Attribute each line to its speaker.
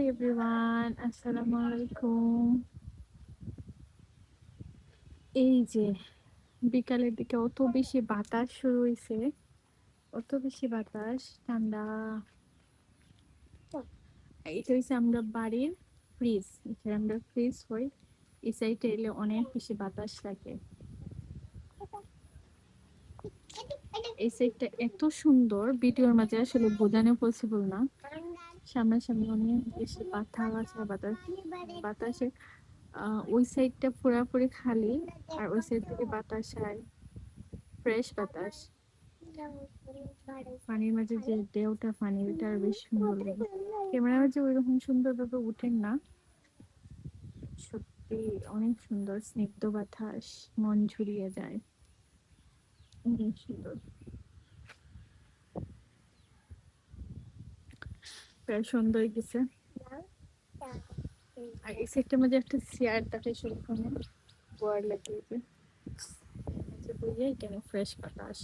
Speaker 1: Hi everyone, আসসালামু আলাইকুম। এই যে বিকালের দিকে অত বেশি বাতাস শুরু হয়েছে, অত বেশি বাতাস, ঠান্ডা। এটা হচ্ছে আমরা বাড়ির ফ্রিজ, এখানে আমরা ফ্রিজ হই। এই সাইডে এলে অনেক বেশি বাতাস লাগে। এই সাইডটা এত সুন্দর, ভিডিওর মাঝে আসলে বোঝানো পসিবল না। সামনাসামনি অনেক বেশি বাতাস আর বাতাস, বাতাসে ওই সাইডটা পুরাপুরি খালি, আর ওই সাইড থেকে বাতাস আর ফ্রেশ বাতাস। পানির মাঝে যে ঢেউটা, পানি ওটা আর বেশ সুন্দর লাগে। ক্যামেরার মাঝে ওইরকম সুন্দর ভাবে উঠেন না। সত্যি অনেক সুন্দর, স্নিগ্ধ বাতাস, মন ঝুরিয়ে যায়, অনেক সুন্দর। প্রায় সন্ধ্যা হয়ে গেছে। আর এই সাইডটার মধ্যে একটা চেয়ার থাকে, সেরকম বোয়ার লাগিয়েছে, বইয়ে কেন ফ্রেশ বাতাস।